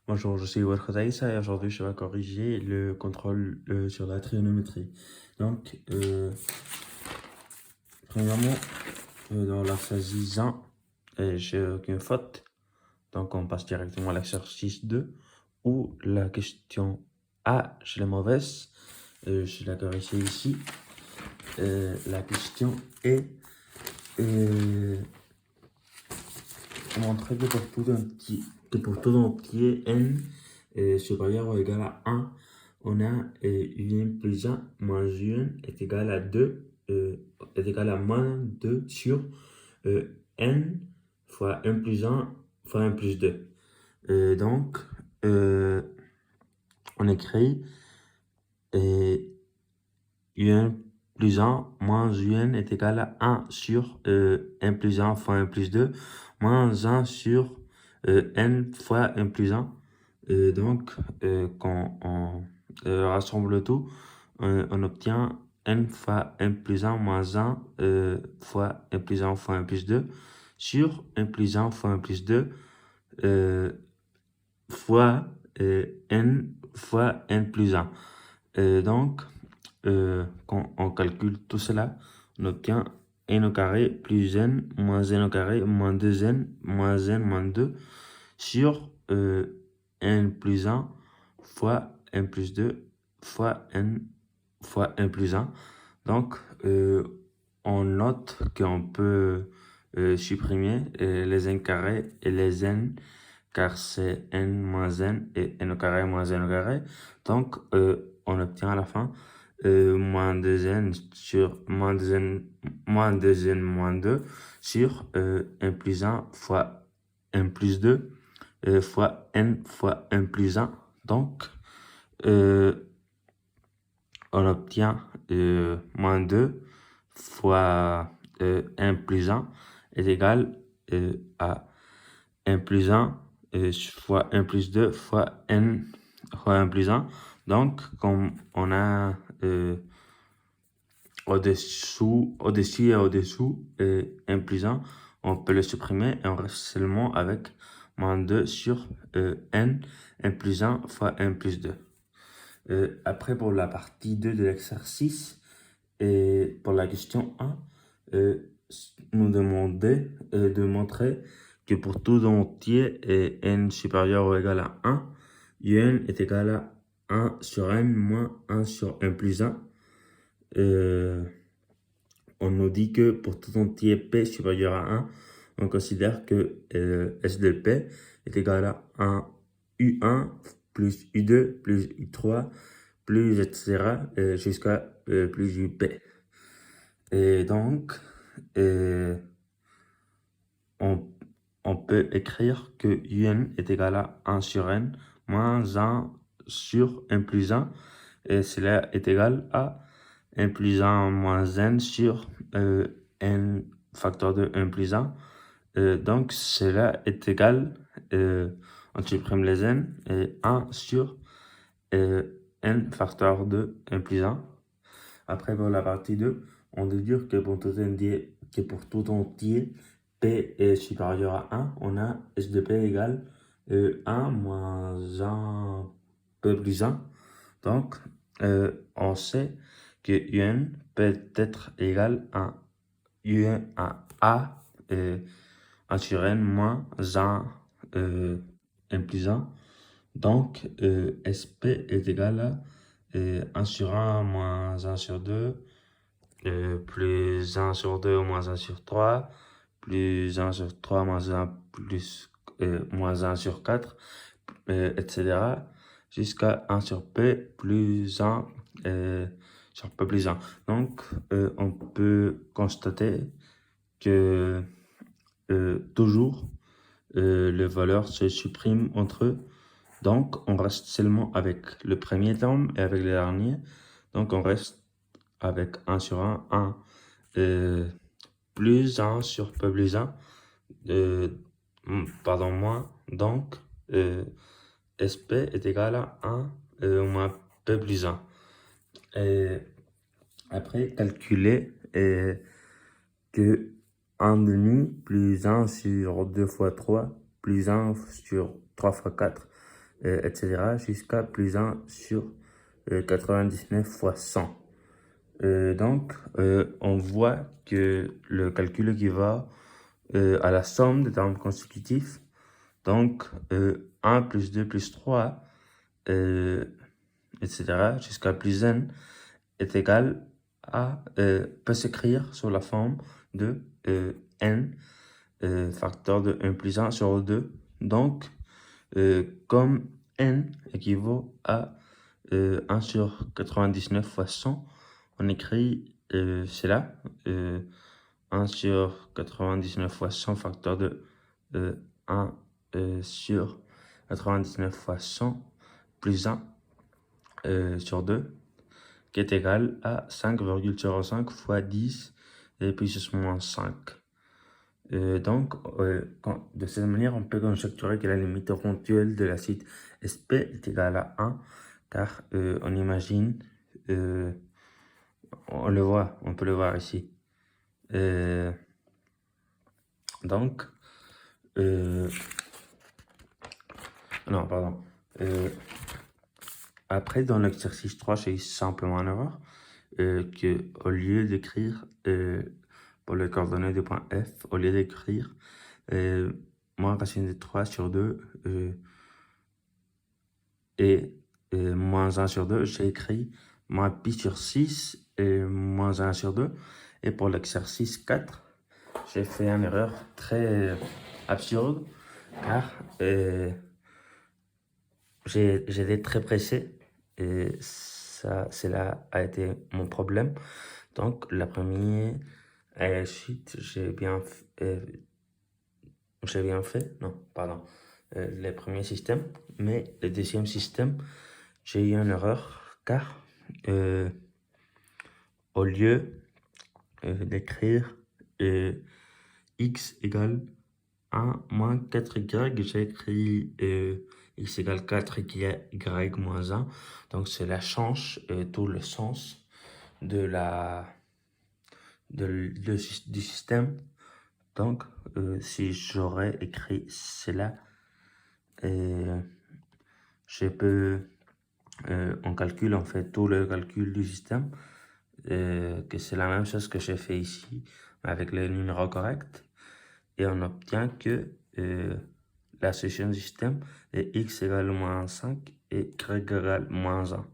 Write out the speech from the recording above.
Bonjour, je suis Walid Aïssa et aujourd'hui je vais corriger le contrôle sur la trigonométrie. Donc, premièrement, dans l'exercice 1, j'ai aucune faute. Donc, on passe directement à l'exercice 2 où la question A, je l'ai mauvaise. Je la corrige ici. La question est montrer que pour tout entier n supérieur ou égal à 1, on a un plus 1 moins un est égal à 2, est égal à moins 2 sur n fois 1 plus 1 fois 1 plus 2. Donc, on écrit un plus 1 moins un est égal à 1 sur 1 plus 1 fois 1 plus 2 moins 1 sur n fois 1 plus 1. Donc, quand on rassemble tout, on obtient n fois 1 plus 1 moins 1 fois 1 plus 1 fois 1 plus 2 sur 1 plus 1 fois 1 plus 2 fois n fois n plus 1. Donc, quand on calcule tout cela, on obtient n au carré plus n moins n au carré moins 2n moins 2 sur n plus 1 fois n plus 2 fois n fois n plus 1. Donc, on note qu'on peut supprimer les n carrés et les n, car c'est n moins n et n au carré moins n au carré. Donc, on obtient à la fin moins 2n sur moins 2n moins 2 sur n plus 1 fois n plus 2 fois n plus 1. Donc, on obtient moins 2 fois n plus 1 est égal à n plus 1 fois n plus 2 fois n plus 1. Donc, comme on a au-dessus et au-dessous n plus 1, on peut le supprimer et on reste seulement avec moins 2 sur n plus 1 fois n plus 2. Après, pour la partie 2 de l'exercice, et pour la question 1, nous demandait de montrer que pour tout entier n supérieur ou égal à 1, un est égal à 1 sur n moins 1 sur n plus 1. On nous dit que pour tout entier p supérieur à 1, on considère que S de p est égal à 1 U1 plus U2 plus U3 plus etc. Jusqu'à plus UP. Et donc, on peut écrire que UN est égal à 1 sur n moins 1 sur n plus 1. Et cela est égal à n plus 1 moins n sur n facteur de n plus 1. Donc, cela est égal, on supprime les n, et 1 sur n facteur de n plus 1. Après, pour la partie 2, on déduit que pour tout entier, P est supérieur à 1, on a S de P égale 1 moins 1 P plus 1. Donc, on sait que UN peut être égal à UN à A 1 sur N moins 1 N plus 1. Donc, SP est égal à 1 sur 1 moins 1 sur 2 plus 1 sur 2 moins 1 sur 3 plus 1 sur 3 moins 1 plus moins 1 sur 4 etc. jusqu'à 1 sur P plus 1 sur P plus 1. Donc, on peut constater que toujours les valeurs se suppriment entre eux. Donc, on reste seulement avec le premier terme et avec le dernier. Donc, on reste avec 1 sur 1, 1 plus 1 sur P plus 1, pardon, moins. Donc, SP est égal à 1 moins P plus 1. Et après, calculer que 1 demi plus 1 sur 2 fois 3 plus 1 sur 3 fois 4 etc. jusqu'à plus 1 sur 99 fois 100. Donc, on voit que le calcul équivaut à la somme des termes consécutifs. Donc, 1 plus 2 plus 3, etc. jusqu'à plus n est égal à, peut s'écrire sous la forme de n facteur de 1 plus 1 sur 2. Donc, comme n équivaut à 1 sur 99 fois 100, on écrit cela, 1 sur 99 fois 100 facteur de 1 sur 99 fois 100 plus 1 sur 2, qui est égal à 5,05 fois 10 et puissance moins 5. Donc, de cette manière, on peut conjecturer que la limite éventuelle de l'acide Sp est égale à 1, car on imagine, on peut le voir ici. Donc, non, pardon. Après, dans l'exercice 3, j'ai simplement une erreur, que au lieu d'écrire pour les coordonnées du point F, au lieu d'écrire moins racine de 3 sur 2 et moins 1 sur 2, j'ai écrit moins pi sur 6 et moins 1 sur 2. Et pour l'exercice 4, j'ai fait une erreur très absurde, car j'étais très pressé et cela a été mon problème. Donc, la première sheet, j'ai bien fait, non, pardon, le premier système, mais le deuxième système, j'ai eu une erreur, car au lieu d'écrire x égale 1 moins 4y, j'ai écrit x égale 4y moins 1. Donc cela change tout le sens du système. Donc si j'aurais écrit cela, je peux, on calcule en fait tout le calcul du système, que c'est la même chose que j'ai fait ici, avec les numéros corrects. Et on obtient que la solution du système est x égale moins 5 et y égale moins 1.